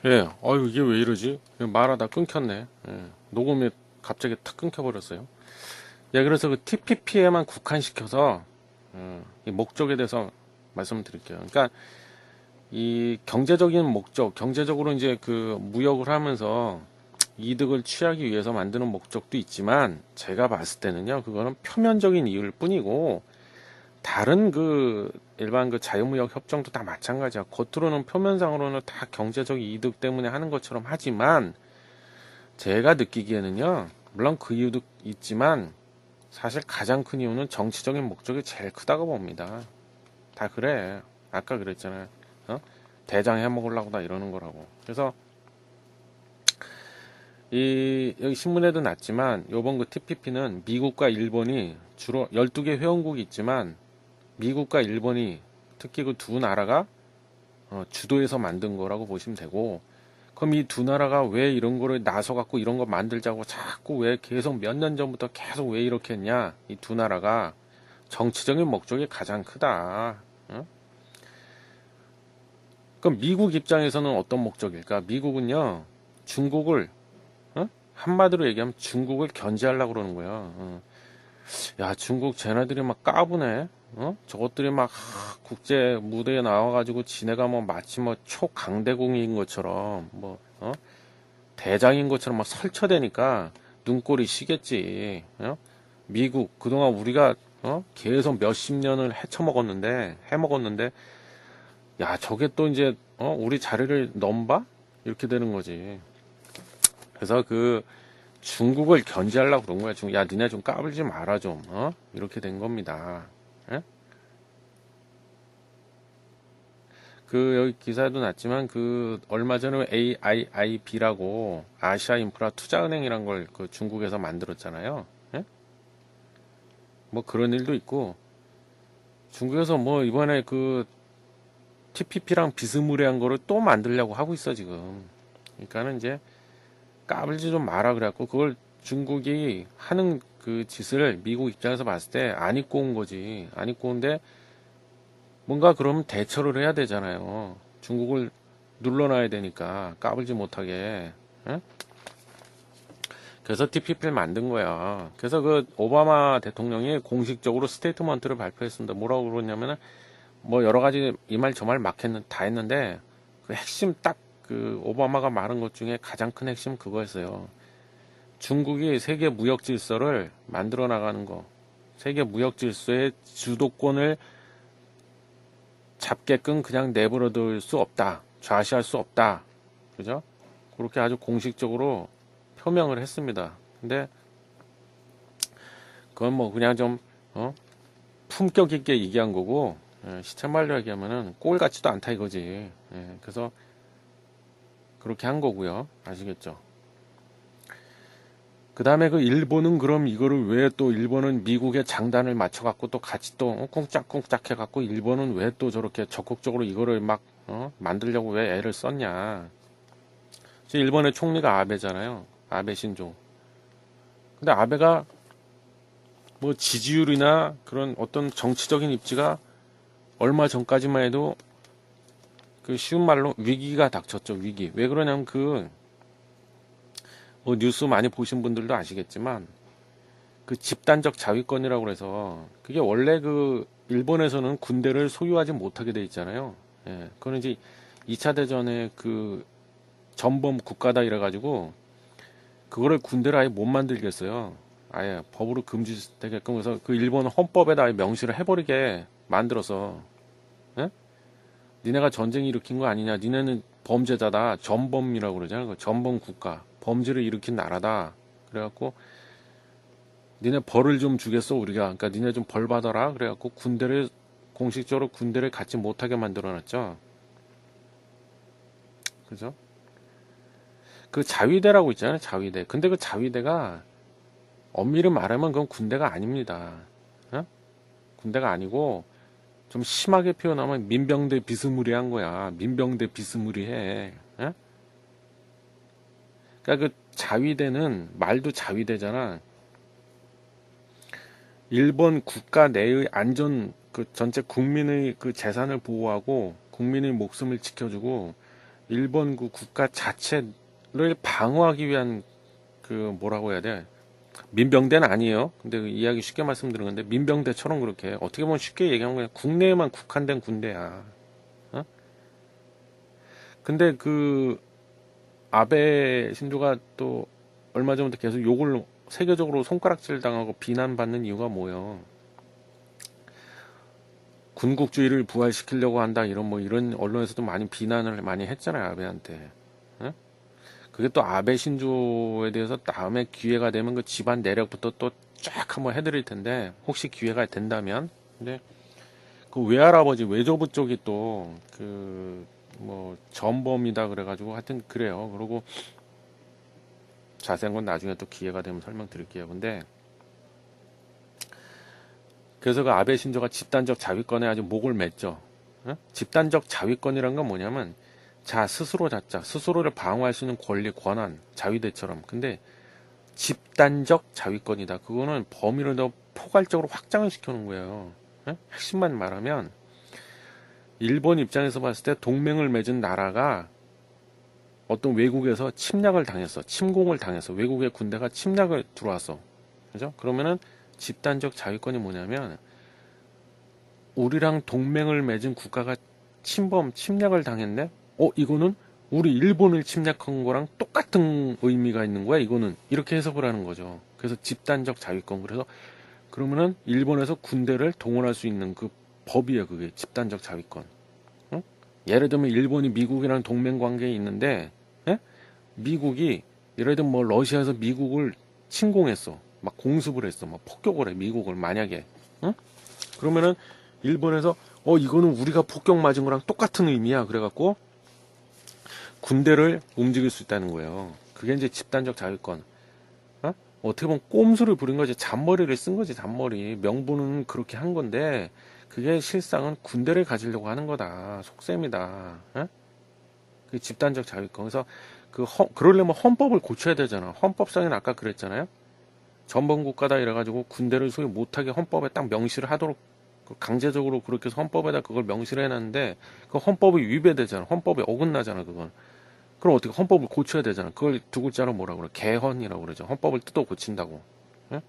예, 이게 왜 이러지? 말하다 끊겼네. 예, 녹음이 갑자기 탁 끊겨버렸어요. 예, 그래서 그 TPP에만 국한시켜서, 이 목적에 대해서 말씀드릴게요. 그러니까, 이 경제적인 목적, 경제적으로 이제 그 무역을 하면서 이득을 취하기 위해서 만드는 목적도 있지만, 제가 봤을 때는요, 그거는 표면적인 이유일 뿐이고, 다른 그 일반 그 자유무역 협정도 다 마찬가지야. 겉으로는 표면상으로는 다 경제적 이득 때문에 하는 것처럼 하지만 제가 느끼기에는요. 물론 그 이유도 있지만 사실 가장 큰 이유는 정치적인 목적이 제일 크다고 봅니다. 다 그래. 아까 그랬잖아요. 어? 대장 해먹으려고 다 이러는 거라고. 그래서 이 여기 신문에도 났지만 요번 그 TPP는 미국과 일본이 주로 12개 회원국이 있지만 미국과 일본이 특히 그 두 나라가 주도해서 만든 거라고 보시면 되고, 그럼 이 두 나라가 왜 이런 거를 나서 갖고 이런 거 만들자고 자꾸 왜 계속 몇 년 전부터 계속 왜 이렇게 했냐? 이 두 나라가 정치적인 목적이 가장 크다. 어? 그럼 미국 입장에서는 어떤 목적일까? 미국은요, 중국을 한마디로 얘기하면 중국을 견제하려고 그러는 거야. 야, 중국 쟤네들이 막 까부네. 저것들이 막 국제 무대에 나와가지고 지네가 뭐 마치 뭐 초강대국인 것처럼 뭐 대장인 것처럼 막 설쳐대니까 눈꼴이 시겠지. 미국 그동안 우리가 계속 몇십 년을 해먹었는데 야 저게 또 이제 우리 자리를 넘봐 이렇게 되는 거지. 그래서 그 중국을 견제하려고 그런 거야. 야, 니네 좀 까불지 마라 좀. 이렇게 된 겁니다. 예? 그 여기 기사에도 났지만 그 얼마 전에 AIIB라고 아시아 인프라 투자은행이란 걸 그 중국에서 만들었잖아요. 예? 뭐 그런 일도 있고 중국에서 뭐 이번에 그 TPP랑 비스무리한 거를 또 만들려고 하고 있어 지금. 그러니까는 이제 까불지 좀 마라 그래갖고 그걸 중국이 하는 그 짓을 미국 입장에서 봤을 때 안 입고 온 거지. 안 입고 온데 뭔가 그러면 대처를 해야 되잖아요. 중국을 눌러놔야 되니까 까불지 못하게. 예? 그래서 TPP를 만든 거야. 그래서 그 오바마 대통령이 공식적으로 스테이트먼트를 발표했습니다. 뭐라고 그러냐면은 뭐 여러 가지 이 말 저 말 다 했는데 그 핵심 딱 그 오바마가 말한 것 중에 가장 큰 핵심 그거였어요. 중국이 세계 무역 질서를 만들어 나가는 거. 세계 무역 질서의 주도권을 잡게끔 그냥 내버려둘 수 없다. 좌시할 수 없다. 그죠? 그렇게 아주 공식적으로 표명을 했습니다. 근데 그건 뭐 그냥 좀 품격 있게 얘기한 거고 시쳇말로 얘기하면은 꼴 같지도 않다 이거지. 그래서 그렇게 한 거고요. 아시겠죠? 그 다음에 그 일본은 그럼 이거를 왜 또 일본은 미국의 장단을 맞춰갖고 또 같이 또 쿵짝쿵짝 해갖고 일본은 왜 또 저렇게 적극적으로 이거를 막 만들려고 왜 애를 썼냐. 지금 일본의 총리가 아베잖아요. 아베 신조. 근데 아베가 뭐 지지율이나 그런 어떤 정치적인 입지가 얼마 전까지만 해도 그 쉬운 말로 위기가 닥쳤죠. 위기. 왜 그러냐면 그 뭐 뉴스 많이 보신 분들도 아시겠지만 그 집단적 자위권이라고 그래서 그게 원래 그 일본에서는 군대를 소유하지 못하게 돼 있잖아요. 예, 그거는 이제 2차 대전에 그 전범 국가다 이래가지고 그거를 군대를 아예 못 만들겠어요. 아예 법으로 금지되게끔 그래서 그 일본 헌법에다 아예 명시를 해버리게 만들어서 예? 니네가 전쟁 일으킨 거 아니냐? 니네는 범죄자다. 전범이라고 그러잖아요. 그 전범 국가. 범죄를 일으킨 나라다. 그래갖고 니네 벌을 좀 주겠어 우리가. 그러니까 니네 좀 벌 받아라. 그래갖고 군대를 공식적으로 군대를 갖지 못하게 만들어놨죠. 그죠? 그 자위대라고 있잖아요. 자위대. 근데 그 자위대가 엄밀히 말하면 그건 군대가 아닙니다. 어? 군대가 아니고 좀 심하게 표현하면 민병대 비스무리한 거야. 민병대 비스무리해. 어? 그러니까 그 자위대는 말도 자위대잖아. 일본 국가 내의 안전 그 전체 국민의 그 재산을 보호하고 국민의 목숨을 지켜주고 일본 그 국가 자체를 방어하기 위한 그 뭐라고 해야 돼? 민병대는 아니에요. 근데 그 이야기 쉽게 말씀드린 건데 민병대처럼 그렇게 어떻게 보면 쉽게 얘기하면 그냥 국내에만 국한된 군대야. 어? 근데 그 아베 신조가 또 얼마 전부터 계속 욕을 세계적으로 손가락질 당하고 비난받는 이유가 뭐예요? 군국주의를 부활시키려고 한다 이런 뭐 이런 언론에서도 많이 비난을 많이 했잖아요 아베한테. 어? 그게 또 아베 신조에 대해서 다음에 기회가 되면 그 집안 내력부터 또 쫙 한번 해드릴 텐데 혹시 기회가 된다면. 근데 그 외할아버지 외조부 쪽이 또 그 뭐 전범이다 그래가지고 하여튼 그래요. 그리고 자세한 건 나중에 또 기회가 되면 설명드릴게요. 근데 그래서 그 아베 신조가 집단적 자위권에 아주 목을 맸죠. 어? 집단적 자위권이란 건 뭐냐면 자 스스로 잡자 스스로를 방어할 수 있는 권리 권한 자위대처럼. 근데 집단적 자위권이다. 그거는 범위를 더 포괄적으로 확장을 시켜놓은 거예요. 어? 핵심만 말하면 일본 입장에서 봤을 때 동맹을 맺은 나라가 어떤 외국에서 침략을 당했어. 침공을 당했어. 외국의 군대가 침략을 들어왔어. 그죠? 그러면은 집단적 자위권이 뭐냐면 우리랑 동맹을 맺은 국가가 침략을 당했네? 이거는 우리 일본을 침략한 거랑 똑같은 의미가 있는 거야, 이거는. 이렇게 해석을 하는 거죠. 그래서 집단적 자위권. 그래서 그러면은 일본에서 군대를 동원할 수 있는 그 법이에요, 그게. 집단적 자위권. 응? 예를 들면 일본이 미국이랑 동맹 관계에 있는데, 예? 미국이, 예를 들면 뭐 러시아에서 미국을 침공했어. 막 공습을 했어. 막 폭격을 해, 미국을 만약에. 응? 그러면은 일본에서 이거는 우리가 폭격 맞은 거랑 똑같은 의미야. 그래갖고 군대를 움직일 수 있다는 거예요. 그게 이제 집단적 자위권. 어? 어떻게 보면 꼼수를 부린 거지. 잔머리를 쓴 거지. 잔머리. 명분은 그렇게 한 건데 그게 실상은 군대를 가지려고 하는 거다. 속셈이다. 어? 그 집단적 자위권. 그래서 그러려면 헌법을 고쳐야 되잖아. 헌법상에는 아까 그랬잖아요. 전범국가다 이래가지고 군대를 소위 못하게 헌법에 딱 명시를 하도록 강제적으로 그렇게 해서 헌법에다 그걸 명시를 해놨는데 그 헌법이 위배되잖아. 헌법이 어긋나잖아. 그건. 그럼 어떻게 헌법을 고쳐야 되잖아. 그걸 두 글자로 뭐라고 그래? 개헌이라고 그러죠. 헌법을 뜯어 고친다고. 예?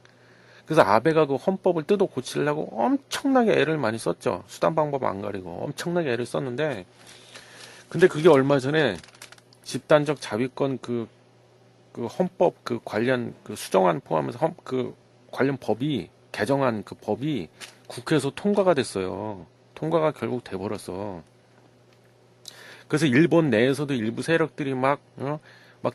그래서 아베가 그 헌법을 뜯어 고치려고 엄청나게 애를 많이 썼죠. 수단 방법 안 가리고 엄청나게 애를 썼는데 근데 그게 얼마 전에 집단적 자위권 그 헌법 그 관련 그 수정안 포함해서 그 관련 법이 개정안 그 법이 국회에서 통과가 됐어요. 통과가 결국 돼버렸어. 그래서 일본 내에서도 일부 세력들이 막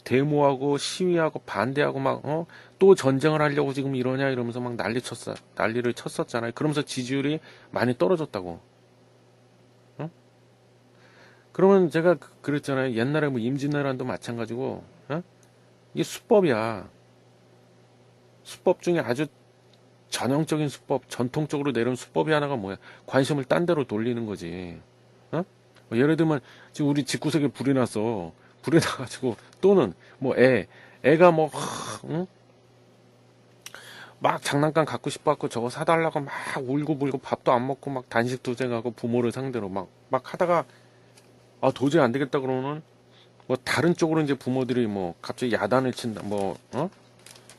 데모하고 시위하고 반대하고 또 전쟁을 하려고 지금 이러냐 이러면서 막 난리를 쳤었잖아요. 그러면서 지지율이 많이 떨어졌다고. 어? 그러면 제가 그랬잖아요. 옛날에 뭐 임진왜란도 마찬가지고, 이게 수법이야. 수법 중에 아주 전형적인 수법, 전통적으로 내려온 수법이 하나가 뭐야? 관심을 딴 데로 돌리는 거지. 어? 예를 들면 지금 우리 집구석에 불이 났어. 불이 나가지고 또는 뭐 애가 뭐 응? 막 장난감 갖고 싶어갖고 저거 사달라고 막 울고 불고 밥도 안 먹고 막 단식 투쟁하고 부모를 상대로 막 하다가 도저히 안 되겠다 그러면은 뭐 다른 쪽으로 이제 부모들이 뭐 갑자기 야단을 친다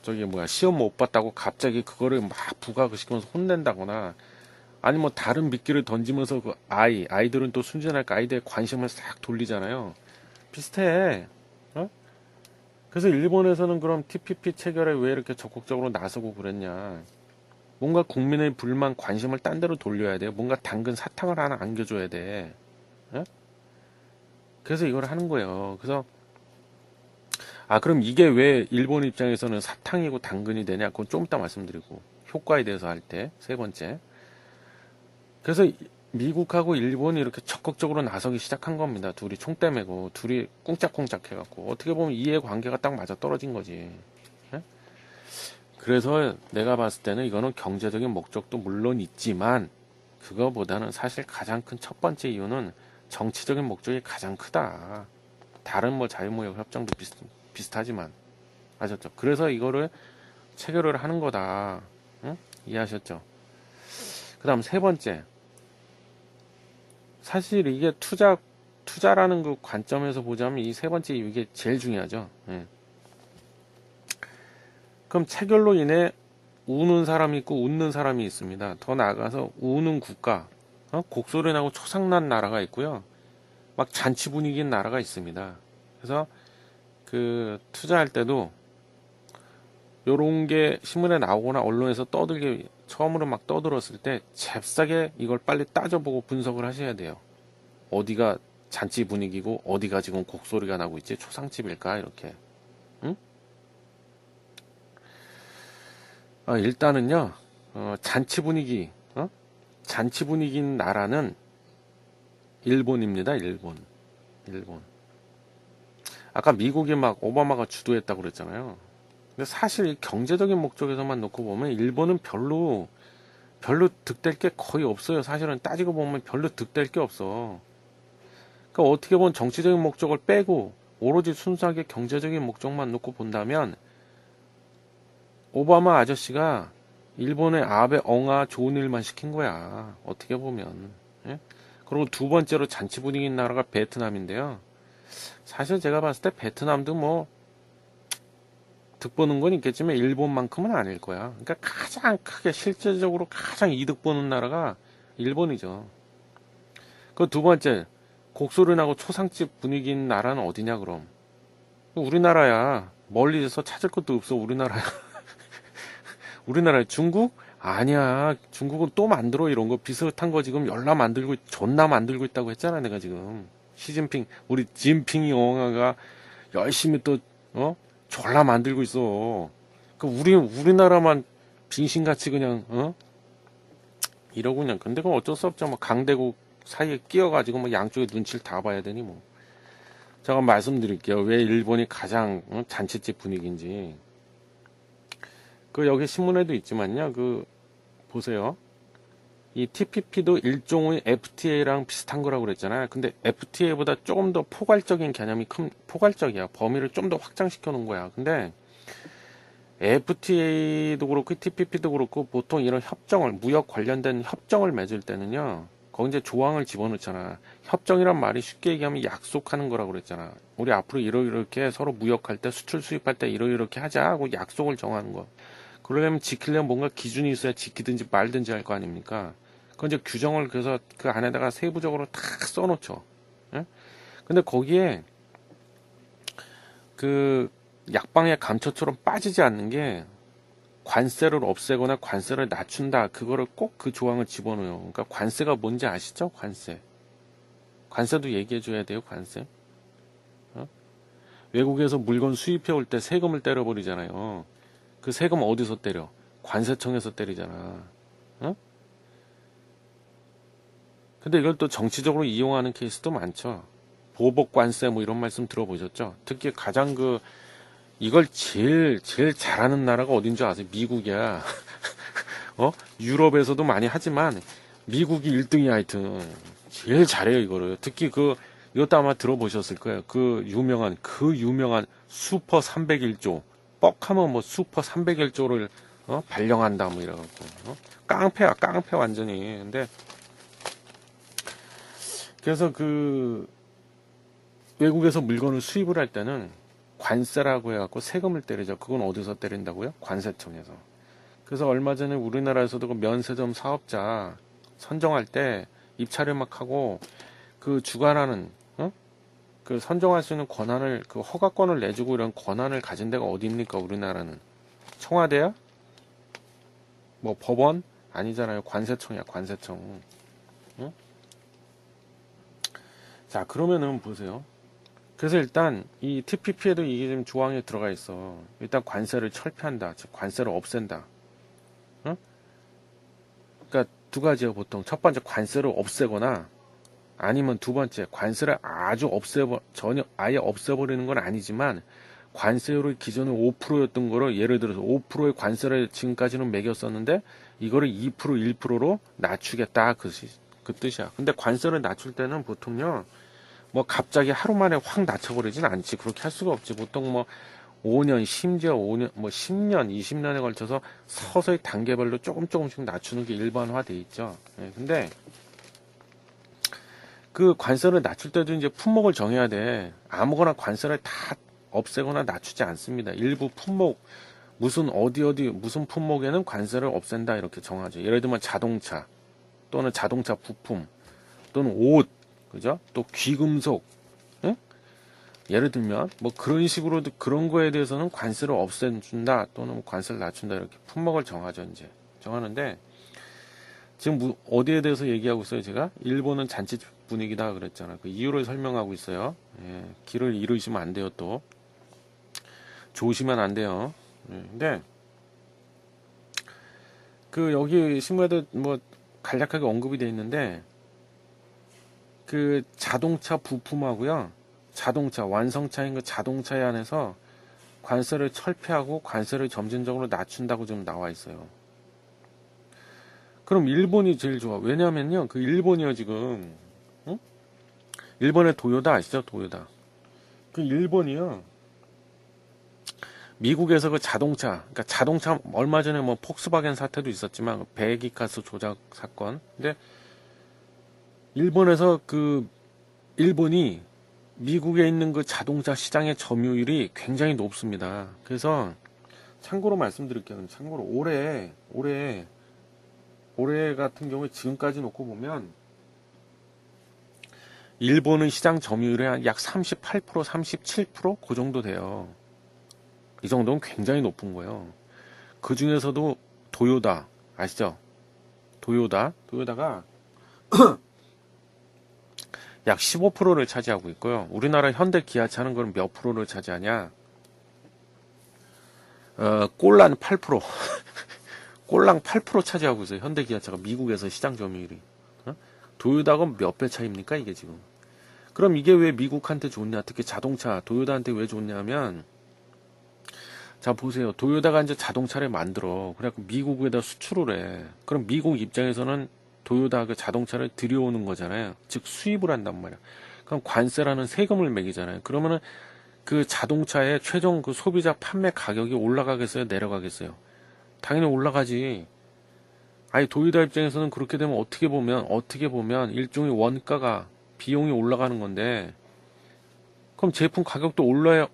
저기 뭐야 시험 못 봤다고 갑자기 그거를 막 부각을 시키면서 혼낸다거나 아니 뭐 다른 미끼를 던지면서 그 아이들은 또 순진할까 아이들의 관심을 싹 돌리잖아요. 비슷해. 어? 그래서 일본에서는 그럼 TPP 체결에 왜 이렇게 적극적으로 나서고 그랬냐. 뭔가 국민의 불만 관심을 딴 데로 돌려야 돼요. 뭔가 당근 사탕을 하나 안겨줘야 돼. 어? 그래서 이걸 하는 거예요. 그래서 그럼 이게 왜 일본 입장에서는 사탕이고 당근이 되냐? 그건 좀 이따 말씀드리고 효과에 대해서 할 때 세 번째. 그래서 미국하고 일본이 이렇게 적극적으로 나서기 시작한 겁니다. 둘이 총대 메고 둘이 꿍짝꿍짝 해갖고 어떻게 보면 이해관계가 딱 맞아 떨어진 거지. 예? 그래서 내가 봤을 때는 이거는 경제적인 목적도 물론 있지만 그거보다는 사실 가장 큰 첫 번째 이유는 정치적인 목적이 가장 크다. 다른 뭐 자유무역 협정도 비슷하지만 아셨죠? 그래서 이거를 체결을 하는 거다. 응? 이해하셨죠? 그 다음 세 번째. 사실 이게 투자라는 그 관점에서 보자면 이 세 번째 이게 제일 중요하죠. 예. 그럼 체결로 인해 우는 사람이 있고 웃는 사람이 있습니다. 더 나아가서 우는 국가, 곡소리 나고 초상난 나라가 있고요. 막 잔치 분위기인 나라가 있습니다. 그래서 그 투자할 때도 요런 게 신문에 나오거나 언론에서 떠들게 처음으로 막 떠들었을 때 잽싸게 이걸 빨리 따져보고 분석을 하셔야 돼요. 어디가 잔치 분위기고 어디가 지금 곡소리가 나고 있지? 초상집일까? 이렇게. 응? 일단은요. 잔치 분위기, 잔치 분위기인 나라는 일본입니다. 일본. 아까 미국이 막 오바마가 주도했다고 그랬잖아요. 근데 사실 경제적인 목적에서만 놓고 보면 일본은 별로 득될 게 거의 없어요. 사실은 따지고 보면 별로 득될 게 없어. 그러니까 어떻게 보면 정치적인 목적을 빼고 오로지 순수하게 경제적인 목적만 놓고 본다면 오바마 아저씨가 일본의 아베 엉아 좋은 일만 시킨 거야. 어떻게 보면. 예? 그리고 두 번째로 잔치 분위기인 나라가 베트남인데요. 사실 제가 봤을 때 베트남도 뭐 득보는 건 있겠지만 일본만큼은 아닐 거야. 그러니까 가장 크게 실제적으로 가장 이득 보는 나라가 일본이죠. 그 두 번째, 곡소리 나고 초상집 분위기인 나라는 어디냐 그럼? 우리나라야. 멀리서 찾을 것도 없어. 우리나라야. 우리나라 중국? 아니야. 중국은 또 만들어 이런 거 비슷한 거 지금 열나 만들고 존나 만들고 있다고 했잖아 내가 지금. 시진핑 우리 진핑이 영화가 열심히 또 졸라 만들고 있어. 그 우리나라만 빙신같이 그냥 이러고 그냥. 근데 그건 어쩔 수 없죠. 뭐 강대국 사이에 끼어가지고 뭐 양쪽에 눈치를 다 봐야 되니 뭐. 제가 말씀드릴게요. 왜 일본이 가장 잔치집 분위기인지. 그 여기 신문에도 있지만요. 그 보세요. 이 TPP도 일종의 FTA랑 비슷한 거라고 그랬잖아요. 근데 FTA보다 조금 더 포괄적인 개념이 포괄적이야. 범위를 좀 더 확장시켜 놓은 거야. 근데 FTA도 그렇고 TPP도 그렇고 보통 이런 협정을 무역 관련된 협정을 맺을 때는요. 거기 이제 조항을 집어넣잖아. 협정이란 말이 쉽게 얘기하면 약속하는 거라고 그랬잖아. 우리 앞으로 이렇게 서로 무역할 때 수출 수입할 때 이렇게 하자 하고 약속을 정하는 거. 그러려면 지키려면 뭔가 기준이 있어야 지키든지 말든지 할 거 아닙니까? 그건 이제 규정을 그래서 그 안에다가 세부적으로 탁 써놓죠. 예? 근데 거기에 그 약방의 감초처럼 빠지지 않는 게 관세를 없애거나 관세를 낮춘다. 그거를 꼭 그 조항을 집어넣어요. 그러니까 관세가 뭔지 아시죠? 관세도 얘기해 줘야 돼요. 관세. 외국에서 물건 수입해 올 때 세금을 때려버리잖아요. 그 세금 어디서 때려? 관세청에서 때리잖아. 근데 이걸 또 정치적으로 이용하는 케이스도 많죠. 보복관세 뭐 이런 말씀 들어보셨죠? 특히 가장 이걸 제일 잘하는 나라가 어딘 줄 아세요? 미국이야. 유럽에서도 많이 하지만 미국이 1등이야 하여튼. 제일 잘해요 이거를. 특히 이것도 아마 들어보셨을 거예요. 그 유명한 슈퍼 301조. 뻑하면 뭐 슈퍼 301조를 발령한다 뭐 이래갖고. 깡패야 깡패 완전히. 근데 그래서 외국에서 물건을 수입을 할 때는 관세라고 해갖고 세금을 때리죠. 그건 어디서 때린다고요? 관세청에서. 그래서 얼마 전에 우리나라에서도 그 면세점 사업자 선정할 때 입찰을 막 하고 그 주관하는 그 선정할 수 있는 권한을 그 허가권을 내주고 이런 권한을 가진 데가 어디 입니까? 우리나라는 청와대야? 뭐 법원? 아니잖아요. 관세청이야 관세청. 응? 자 그러면은 보세요. 그래서 일단 이 TPP에도 이게 지금 조항에 들어가 있어. 일단 관세를 철폐한다. 즉 관세를 없앤다. 응? 그러니까 두 가지요 보통. 첫 번째 관세를 없애거나 아니면 두 번째 관세를 아주 전혀 아예 없애버리는 건 아니지만 관세율이 기존에 5%였던 거를 예를 들어서 5%의 관세를 지금까지는 매겼었는데 이거를 2% 1%로 낮추겠다 그 뜻이야. 근데 관세를 낮출 때는 보통요 뭐 갑자기 하루 만에 확 낮춰버리진 않지. 그렇게 할 수가 없지. 보통 뭐 5년, 심지어 5년, 뭐 10년, 20년에 걸쳐서 서서히 단계별로 조금씩 낮추는 게 일반화돼 있죠. 근데 그 관세를 낮출 때도 이제 품목을 정해야 돼. 아무거나 관세를 다 없애거나 낮추지 않습니다. 일부 품목, 무슨 품목에는 관세를 없앤다 이렇게 정하죠. 예를 들면 자동차 또는 자동차 부품 또는 옷, 그죠? 또 귀금속, 응? 예를 들면 뭐 그런 식으로 그런 거에 대해서는 관세를 없애준다 또는 관세를 낮춘다 이렇게 품목을 정하죠. 이제 정하는데 지금 어디에 대해서 얘기하고 있어요? 제가 일본은 잔치 분위기다 그랬잖아. 그 이유를 설명하고 있어요. 예, 길을 잃으시면 안 돼요. 또 좋으시면 안 돼요. 예, 근데 그 여기 신문에도 뭐 간략하게 언급이 돼 있는데 그 자동차 부품하고요, 자동차 완성차인 그 자동차에 한해서 관세를 철폐하고 관세를 점진적으로 낮춘다고 좀 나와 있어요. 그럼 일본이 제일 좋아. 왜냐면요, 그 일본이요 지금, 응? 일본의 도요다 아시죠? 도요다. 그 일본이요, 미국에서 그 자동차, 그러니까 자동차 얼마 전에 뭐 폭스바겐 사태도 있었지만 배기가스 조작 사건. 근데 일본에서 그 일본이 미국에 있는 그 자동차 시장의 점유율이 굉장히 높습니다. 그래서 참고로 말씀드릴게요. 참고로 올해 같은 경우에 지금까지 놓고 보면 일본의 시장 점유율이 한 약 38%, 37%그 정도 돼요. 이 정도는 굉장히 높은 거예요. 그 중에서도 도요다 아시죠? 도요다가 약 15%를 차지하고 있고요. 우리나라 현대 기아차는 그럼 몇 프로를 차지하냐? 꼴랑 8%. 꼴랑 8% 차지하고 있어요. 현대 기아차가 미국에서 시장 점유율이. 도요다가 몇 배 차입니까? 이게 지금. 그럼 이게 왜 미국한테 좋냐? 특히 자동차, 도요다한테 왜 좋냐면, 자, 보세요. 도요다가 이제 자동차를 만들어. 그래갖고 미국에다 수출을 해. 그럼 미국 입장에서는 도요다 그 자동차를 들여오는 거잖아요. 즉, 수입을 한단 말이야. 그럼 관세라는 세금을 매기잖아요. 그러면은 그 자동차의 최종 그 소비자 판매 가격이 올라가겠어요? 내려가겠어요? 당연히 올라가지. 아니, 도요다 입장에서는 그렇게 되면 어떻게 보면 일종의 원가가, 비용이 올라가는 건데, 그럼 제품 가격도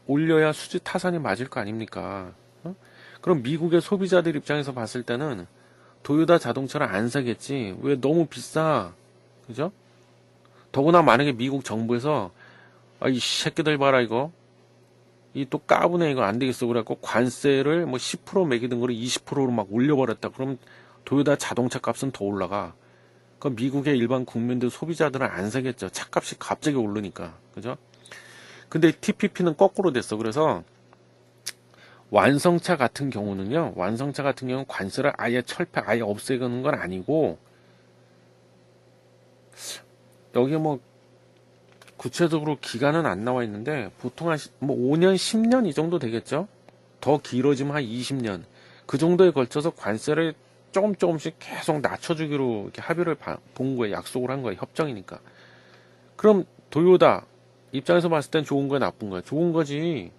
올려야 수지 타산이 맞을 거 아닙니까? 어? 그럼 미국의 소비자들 입장에서 봤을 때는 도요다 자동차를 안 사겠지. 왜? 너무 비싸. 그죠? 더구나 만약에 미국 정부에서 이 새끼들 봐라 이거. 이 또 까부네 이거 안 되겠어. 그래갖고 관세를 뭐 10% 매기던 거를 20%로 막 올려버렸다. 그럼 도요다 자동차 값은 더 올라가. 그럼 미국의 일반 국민들 소비자들은 안 사겠죠. 차값이 갑자기 오르니까. 그죠? 근데 TPP는 거꾸로 됐어. 그래서 완성차 같은 경우는 관세를 아예 없애는 건 아니고, 여기 뭐 구체적으로 기간은 안 나와 있는데 보통 뭐 5년, 10년 이 정도 되겠죠. 더 길어지면 한 20년. 그 정도에 걸쳐서 관세를 조금씩 계속 낮춰주기로 이렇게 합의를 본 거예요. 약속을 한 거예요. 협정이니까. 그럼 도요다 입장에서 봤을 땐 좋은 거야, 나쁜 거야? 좋은 거지.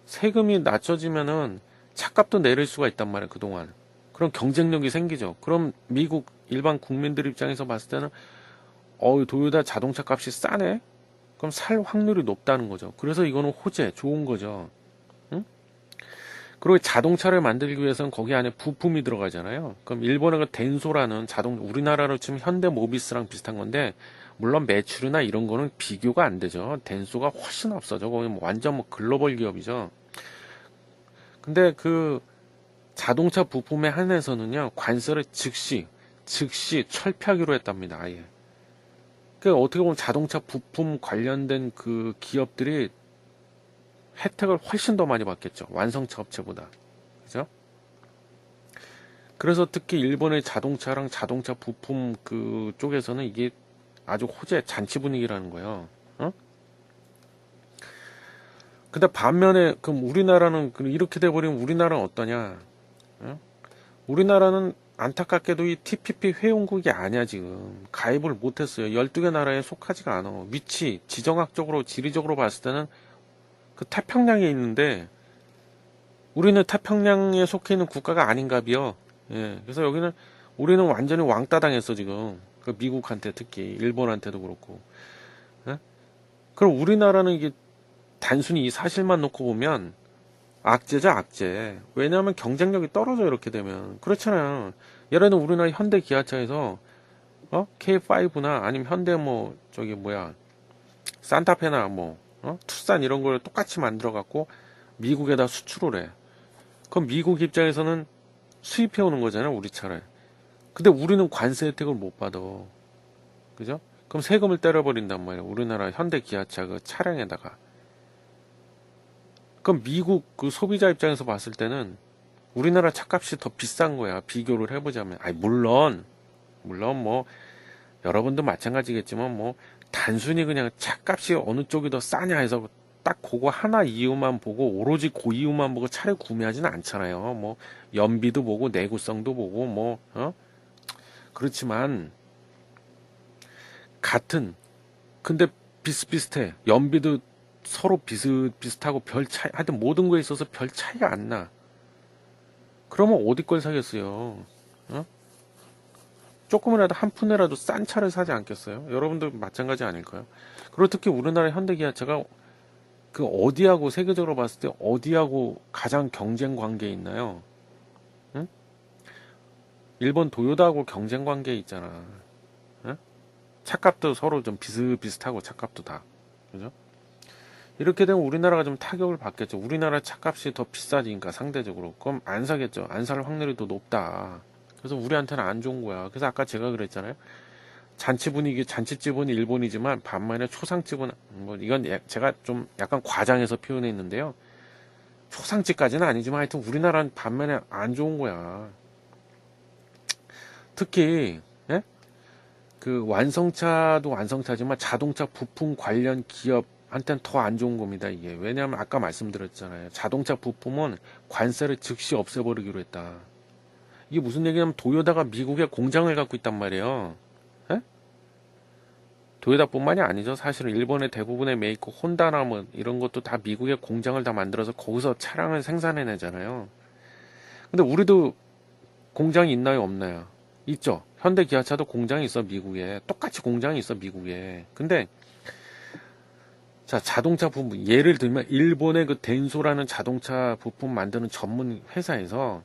세금이 낮춰지면은 차값도 내릴 수가 있단 말이야, 그동안. 그럼 경쟁력이 생기죠. 그럼 미국 일반 국민들 입장에서 봤을 때는 도요다 자동차 값이 싸네? 그럼 살 확률이 높다는 거죠. 그래서 이거는 좋은 거죠. 응? 그리고 자동차를 만들기 위해서는 거기 안에 부품이 들어가잖아요. 그럼 일본의 그 덴소라는 우리나라로 치면 현대모비스랑 비슷한 건데, 물론 매출이나 이런 거는 비교가 안 되죠. 덴소가 훨씬 앞서죠. 거기 뭐 완전 뭐 글로벌 기업이죠. 근데 그 자동차 부품에 한해서는요, 관세를 즉시 철폐하기로 했답니다. 아예. 그러니까 어떻게 보면 자동차 부품 관련된 그 기업들이 혜택을 훨씬 더 많이 받겠죠. 완성차 업체보다. 그죠? 그래서 특히 일본의 자동차랑 자동차 부품 그 쪽에서는 이게 아주 잔치 분위기라는 거예요. 어? 근데 반면에 그럼 우리나라는 이렇게 돼버리면 우리나라는 어떠냐? 어? 우리나라는 안타깝게도 이 TPP 회원국이 아니야. 지금 가입을 못했어요. 12개 나라에 속하지가 않아. 지정학적으로 지리적으로 봤을 때는 그 태평양에 있는데 우리는 태평양에 속해 있는 국가가 아닌가비요. 예, 그래서 우리는 완전히 왕따 당했어 지금. 그 미국한테 특히 일본한테도 그렇고. 예? 그럼 우리나라는 이게 단순히 이 사실만 놓고 보면 악재죠, 악재. 왜냐하면 경쟁력이 떨어져 이렇게 되면. 그렇잖아요. 예를 들어 우리나라 현대 기아차에서 K5나 아니면 현대 뭐 저기 뭐야 산타페나 뭐 투싼 이런 걸 똑같이 만들어 갖고 미국에다 수출을 해. 그럼 미국 입장에서는 수입해 오는 거잖아요, 우리 차를. 근데 우리는 관세 혜택을 못 받아. 그죠? 그럼 세금을 때려버린단 말이야. 우리나라 현대 기아차 그 차량에다가. 그럼 미국 그 소비자 입장에서 봤을 때는 우리나라 차값이 더 비싼 거야. 비교를 해보자면. 아니, 물론 뭐, 여러분도 마찬가지겠지만 뭐, 단순히 그냥 차값이 어느 쪽이 더 싸냐 해서 딱 그거 하나 이유만 보고, 오로지 그 이유만 보고 차를 구매하지는 않잖아요. 뭐, 연비도 보고, 내구성도 보고, 뭐, 그렇지만, 근데 비슷비슷해. 연비도 서로 비슷비슷하고 별 차이, 하여튼 모든 거에 있어서 별 차이가 안 나. 그러면 어디 걸 사겠어요? 어? 조금이라도 한 푼이라도 싼 차를 사지 않겠어요? 여러분도 마찬가지 아닐까요? 그리고 특히 우리나라 현대기아차가 그 어디하고 세계적으로 봤을 때 어디하고 가장 경쟁 관계에 있나요? 응? 일본 도요다하고 경쟁 관계에 있잖아. 응? 차값도 서로 좀 비슷비슷하고 차값도 다. 그죠? 이렇게 되면 우리나라가 좀 타격을 받겠죠. 우리나라 차값이 더 비싸지니까 상대적으로. 그럼 안 사겠죠. 안 살 확률이 더 높다. 그래서 우리한테는 안 좋은 거야. 그래서 아까 제가 그랬잖아요. 잔치 분위기, 잔치집은 일본이지만 반면에 초상집은 뭐 이건 제가 좀 약간 과장해서 표현했는데요. 초상집까지는 아니지만 하여튼 우리나라는 반면에 안 좋은 거야. 특히 예? 그 완성차도 완성차지만 자동차 부품 관련 기업한테는 더 안 좋은 겁니다. 이게 왜냐하면 아까 말씀드렸잖아요. 자동차 부품은 관세를 즉시 없애버리기로 했다. 이게 무슨 얘기냐면 도요다가 미국에 공장을 갖고 있단 말이에요. 예? 도요다뿐만이 아니죠. 사실은 일본의 대부분의 메이커 혼다나 뭐 이런 것도 다 미국에 공장을 다 만들어서 거기서 차량을 생산해내잖아요. 근데 우리도 공장이 있나요, 없나요? 있죠. 현대 기아차도 공장이 있어, 미국에. 똑같이 공장이 있어, 미국에. 근데 자, 자동차 부품 예를 들면 일본의 그 덴소라는 자동차 부품 만드는 전문 회사에서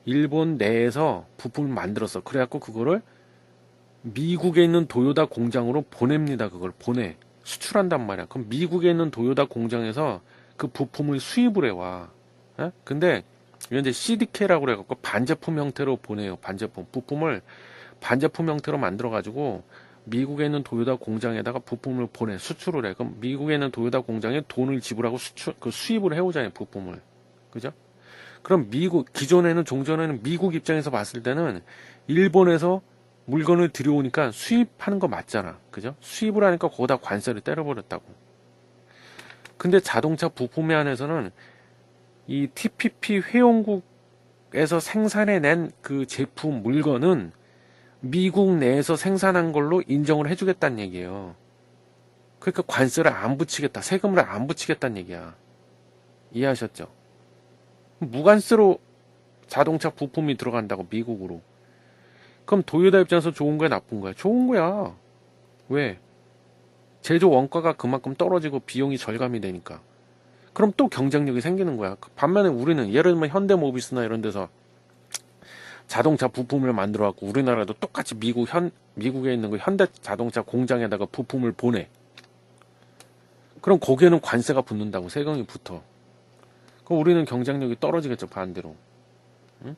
일본 내에서 부품을 만들었어. 그래갖고 그거를 미국에 있는 도요다 공장으로 보냅니다. 그걸 보내. 수출한단 말이야. 그럼 미국에 있는 도요다 공장에서 그 부품을 수입을 해와. 예? 근데 이건 이제 CDK라고 그래갖고 반제품 형태로 보내요. 반제품. 부품을 반제품 형태로 만들어가지고 미국에 있는 도요다 공장에다가 부품을 보내. 수출을 해. 그럼 미국에 있는 도요다 공장에 돈을 지불하고 수입을 해오잖아요. 부품을. 그죠? 그럼 기존에는 종전에는 미국 입장에서 봤을 때는 일본에서 물건을 들여오니까 수입하는 거 맞잖아. 그죠? 수입을 하니까 거기다 관세를 때려버렸다고. 근데 자동차 부품에 한해서는 이 TPP 회원국에서 생산해낸 그 제품 물건은 미국 내에서 생산한 걸로 인정을 해주겠다는 얘기예요. 그러니까 관세를 안 붙이겠다. 세금을 안 붙이겠다는 얘기야. 이해하셨죠? 무관세로 자동차 부품이 들어간다고 미국으로. 그럼 도요타 입장에서 좋은 거야, 나쁜 거야? 좋은 거야. 왜? 제조 원가가 그만큼 떨어지고 비용이 절감이 되니까. 그럼 또 경쟁력이 생기는 거야. 반면에 우리는 예를 들면 현대모비스나 이런 데서 자동차 부품을 만들어 갖고 우리나라도 똑같이 미국에 있는 그 현대 자동차 공장에다가 부품을 보내. 그럼 거기에는 관세가 붙는다고, 세금이 붙어. 그럼 우리는 경쟁력이 떨어지겠죠, 반대로. 응?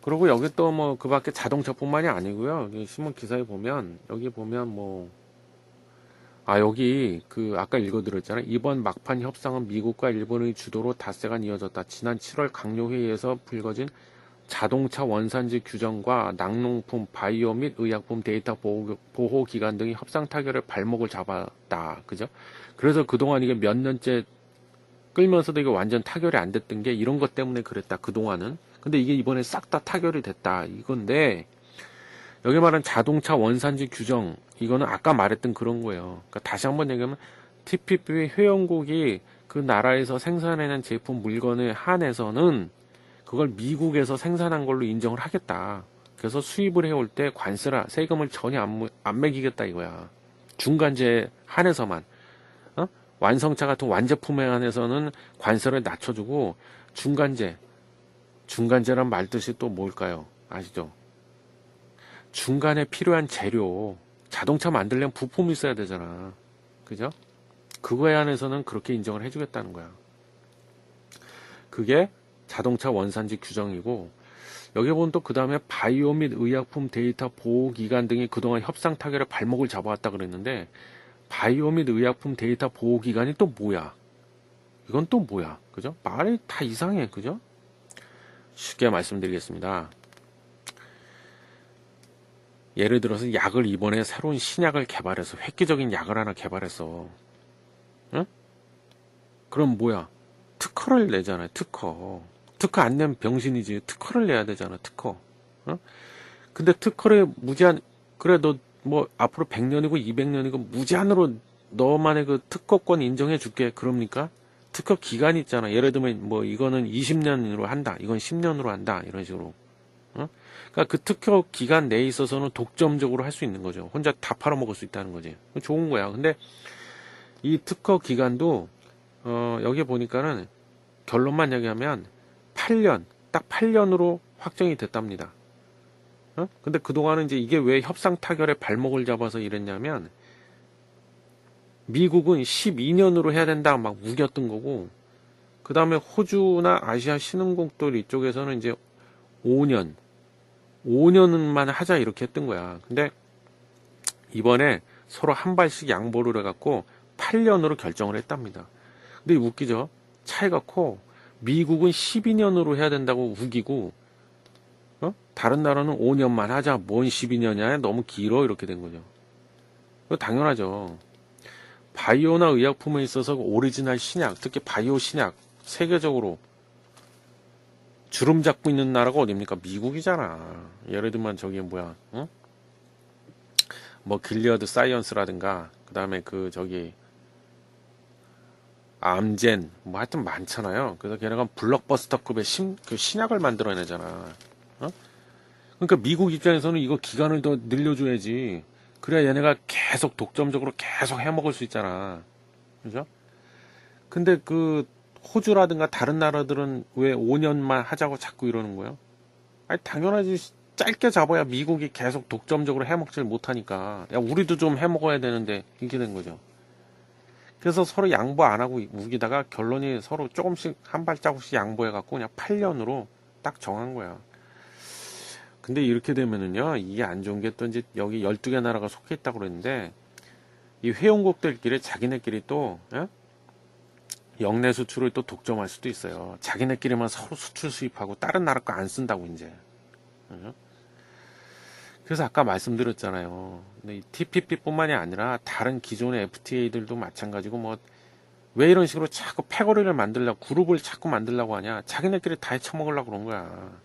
그리고 여기 또 뭐 그 밖에 자동차뿐만이 아니고요. 여기 신문 기사에 보면 여기 보면 뭐 여기 그 아까 읽어드렸잖아요. 이번 막판 협상은 미국과 일본의 주도로 닷새간 이어졌다. 지난 7월 강요회의에서 불거진 자동차 원산지 규정과 낙농품, 바이오 및 의약품 데이터 보호 기간 등이 협상 타결의 발목을 잡았다. 그죠? 그래서 그동안 이게 몇 년째 끌면서도 이게 완전 타결이 안 됐던 게 이런 것 때문에 그랬다. 그동안은. 근데 이게 이번에 싹 다 타결이 됐다. 이건데 여기 말한 자동차 원산지 규정 이거는 아까 말했던 그런 거예요. 그러니까 다시 한번 얘기하면 TPP 회원국이 그 나라에서 생산해낸 제품 물건에 한해서는 그걸 미국에서 생산한 걸로 인정을 하겠다. 그래서 수입을 해올 때 관세라 세금을 전혀 안 매기겠다 이거야. 중간재에 한해서만. 어? 완성차 같은 완제품에 한해서는 관세를 낮춰주고 중간재란 말 뜻이 또 뭘까요? 아시죠? 중간에 필요한 재료, 자동차 만들려면 부품이 있어야 되잖아. 그죠? 그거에 한해서는 그렇게 인정을 해주겠다는 거야. 그게 자동차 원산지 규정이고, 여기 보면 또 그 다음에 바이오 및 의약품 데이터 보호기관 등이 그동안 협상 타결에 발목을 잡아왔다 그랬는데, 바이오 및 의약품 데이터 보호기관이 또 뭐야? 이건 또 뭐야? 그죠? 말이 다 이상해. 그죠? 쉽게 말씀드리겠습니다. 예를 들어서 약을 이번에 새로운 신약을 개발해서 획기적인 약을 하나 개발했어. 응? 그럼 뭐야? 특허를 내잖아요. 특허. 특허 안 내면 병신이지. 특허를 내야 되잖아. 특허. 응? 근데 특허를 무제한, 그래 너 뭐 앞으로 100년이고 200년이고 무제한으로 너만의 그 특허권 인정해 줄게. 그럽니까? 특허 기간이 있잖아. 예를 들면 뭐 이거는 20년으로 한다. 이건 10년으로 한다. 이런 식으로. 어? 그러니까 그 특허 기간 내에 있어서는 독점적으로 할 수 있는 거죠. 혼자 다 팔아먹을 수 있다는 거지. 좋은 거야. 근데 이 특허 기간도 여기 보니까는 결론만 얘기하면 8년, 딱 8년으로 확정이 됐답니다. 근데 그동안은 이제 이게 왜 협상 타결에 발목을 잡아서 이랬냐면 미국은 12년으로 해야 된다 막 우겼던 거고, 그 다음에 호주나 아시아 신흥국들 이쪽에서는 이제 5년만 하자 이렇게 했던 거야. 근데 이번에 서로 한 발씩 양보를 해갖고 8년으로 결정을 했답니다. 근데 웃기죠? 차이가 커. 미국은 12년으로 해야 된다고 우기고, 다른 나라는 5년만 하자. 뭔 12년이야? 너무 길어. 이렇게 된 거죠. 당연하죠. 바이오나 의약품에 있어서 오리지널 신약, 특히 바이오 신약, 세계적으로 주름 잡고 있는 나라가 어딥니까? 미국이잖아. 예를 들면 저기 뭐야, 응? 뭐 길리어드 사이언스라든가, 그 다음에 그 저기 암젠, 뭐 하여튼 많잖아요. 그래서 걔네가 블록버스터급의 그 신약을 만들어내잖아. 그러니까 미국 입장에서는 이거 기간을 더 늘려줘야지. 그래야 얘네가 계속 독점적으로 계속 해먹을 수 있잖아. 그죠? 근데 그 호주라든가 다른 나라들은 왜 5년만 하자고 자꾸 이러는 거예요? 아니 당연하지. 짧게 잡아야 미국이 계속 독점적으로 해먹질 못하니까. 야 우리도 좀 해먹어야 되는데 이렇게 된 거죠. 그래서 서로 양보 안 하고 우기다가 결론이 서로 조금씩 한 발자국씩 양보해갖고 그냥 8년으로 딱 정한 거야. 근데 이렇게 되면은요, 이게 안 좋은 게 또 이제 여기 12개 나라가 속해 있다고 그랬는데, 이 회원국들끼리 자기네끼리 또, 역내 수출을 또 독점할 수도 있어요. 자기네끼리만 서로 수출 수입하고 다른 나라 거 안 쓴다고 이제. 그래서 아까 말씀드렸잖아요. 근데 이 TPP뿐만이 아니라 다른 기존의 FTA들도 마찬가지고 뭐, 왜 이런 식으로 자꾸 패거리를 만들려고, 그룹을 자꾸 만들려고 하냐. 자기네끼리 다 해쳐먹으려고 그런 거야.